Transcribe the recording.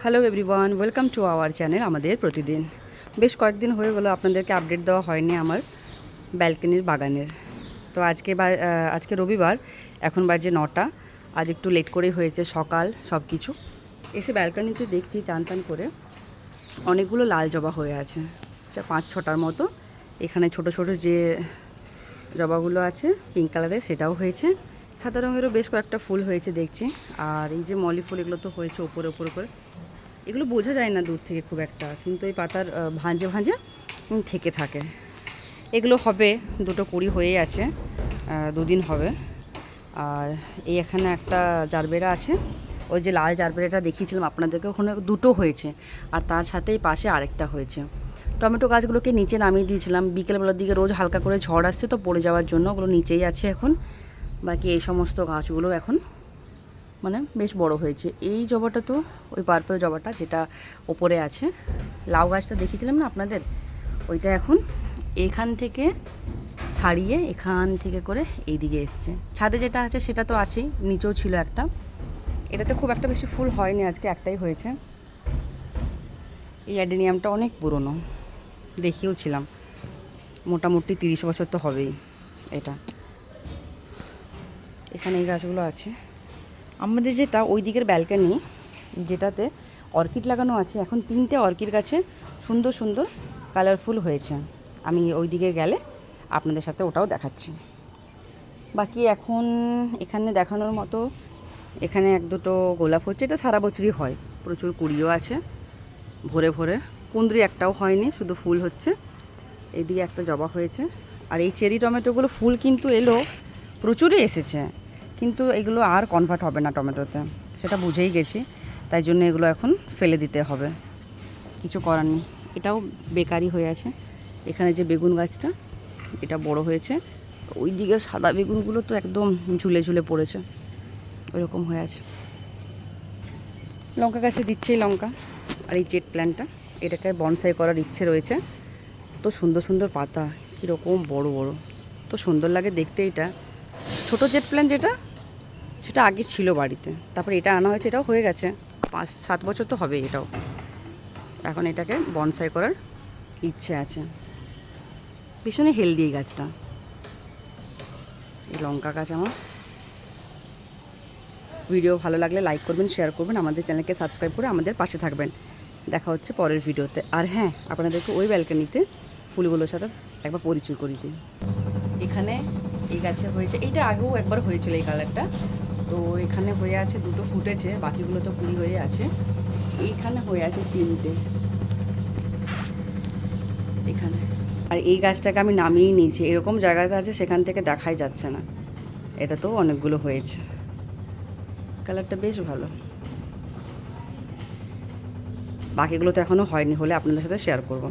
Hello everyone, welcome to our channel আমাদের প্রতিদিন। বেশ কয়েকদিন হয়ে গেলো আপনাদেরকে আপডেট দেওয়া হয়নি আমার ব্যালকনির বাগানের। তো আজকে রবিবার, এখন বাজে 9টা। আজ একটু লেট করেই হয়েছে, সকাল সব কিছু এসে ব্যালকনিতে দেখছি চান টান করে অনেকগুলো লাল জবা হয়ে আছে, 5-6টার মতো। এখানে ছোট ছোট যে জবাগুলো আছে পিঙ্ক কালারের, সেটাও হয়েছে। সাদা রঙেরও বেশ কয়েকটা ফুল হয়েছে দেখছি। আর এই যে মলি ফুল, এগুলো তো হয়েছে ওপরে ওপরে করে। এগুলো বোঝা যায় না দূর থেকে খুব একটা, কিন্তু এই পাতার ভাঁজে ভাঁজে থেকে থাকে। এগুলো হবে, দুটো কুড়ি হয়েই আছে, 2 দিন হবে। আর এই এখানে একটা জারবেরা আছে, ওই যে লাল জারবেরাটা দেখিয়েছিলাম আপনাদেরকে, ওখানে দুটো হয়েছে। আর তার সাথেই পাশে আরেকটা হয়েছে। টমেটো গাছগুলোকে নিচে নামিয়ে দিয়েছিলাম বিকেলবেলার দিকে, রোজ হালকা করে ঝড় আসছে তো পড়ে যাওয়ার জন্য, ওগুলো নিচেই আছে এখন। বাকি এই সমস্ত গাছগুলো এখন মানে বেশ বড় হয়েছে। এই জবাটা তো ওই পার্পল জবাটা যেটা ওপরে আছে, লাউ গাছটা দেখিয়েছিলাম না আপনাদের, ওইটা এখন এখান থেকে ছাড়িয়ে এখান থেকে করে এইদিকে এসছে। ছাদে যেটা আছে সেটা তো আছেই, নিচেও ছিল একটা। এটাতে খুব একটা বেশি ফুল হয়নি, আজকে একটাই হয়েছে। এই অ্যাডেনিয়ামটা অনেক পুরনো, দেখিয়েওছিলাম, মোটামুটি 30 বছর তো হবেই এটা। এখানে এই গাছগুলো আছে। আমাদের যেটা ওই দিকের ব্যালকনি, যেটাতে অর্কিড লাগানো আছে, এখন 3টে অর্কিড গাছে সুন্দর সুন্দর কালারফুল হয়েছে। আমি ওই দিকে গেলে আপনাদের সাথে ওটাও দেখাচ্ছি। বাকি এখন এখানে দেখানোর মতো, এখানে 1-2টো গোলাপ হচ্ছে, এটা সারা বছরই হয়, প্রচুর কুড়িও আছে ভরে ভরে। কুঁদরি একটাও হয়নি, শুধু ফুল হচ্ছে। এইদিকে একটা জবা হয়েছে। আর এই চেরি টমেটোগুলো ফুল কিন্তু এলো, প্রচুরই এসেছে, কিন্তু এগুলো আর কনভার্ট হবে না টমেটোতে, সেটা বুঝেই গেছি। তাই জন্য এগুলো এখন ফেলে দিতে হবে, কিছু করার নেই। এটাও বেকারি হয়ে আছে। এখানে যে বেগুন গাছটা, এটা বড় হয়েছে। ওই দিকে সাদা বেগুনগুলো তো একদম ঝুলে ঝুলে পড়েছে, ওইরকম হয়ে আছে। লঙ্কা গাছে দিচ্ছেই লঙ্কা। আর এই জেট প্ল্যান্টটা, এটাকে বনসাই করার ইচ্ছে রয়েছে। তো সুন্দর সুন্দর পাতা, কীরকম বড় বড়, তো সুন্দর লাগে দেখতে। এটা ছোটো জেট প্ল্যান্ট যেটা, সেটা আগে ছিল বাড়িতে, তারপরে এটা আনা হয়েছে, এটাও হয়ে গেছে 5-7 বছর তো হবে এটাও। এখন এটাকে বনসাই করার ইচ্ছে আছে। ভীষণই হেলদি এই গাছটা। এই লঙ্কা গাছ আমার। ভিডিও ভালো লাগলে লাইক করবেন, শেয়ার করবেন, আমাদের চ্যানেলকে সাবস্ক্রাইব করে আমাদের পাশে থাকবেন। দেখা হচ্ছে পরের ভিডিওতে। আর হ্যাঁ, আপনাদেরকে ওই ব্যালকনিতে ফুলগুলোর সাথে একবার পরিচয় করিয়ে দিই। এখানে এই গাছে হয়েছে, এইটা আগেও একবার হয়েছিল এই কালারটা। তো এখানে হয়ে আছে, 2টো ফুটেছে, বাকিগুলো তো কুড়ি হয়ে আছে। এইখানে হয়ে আছে 3টে এখানে। আর এই গাছটাকে আমি নামিয়েই নিয়েছি, এরকম জায়গাতে আছে সেখান থেকে দেখাই যাচ্ছে না। এটা তো অনেকগুলো হয়েছে, কালারটা বেশ ভালো। বাকিগুলো তো এখনও হয়নি, হলে আপনাদের সাথে শেয়ার করব।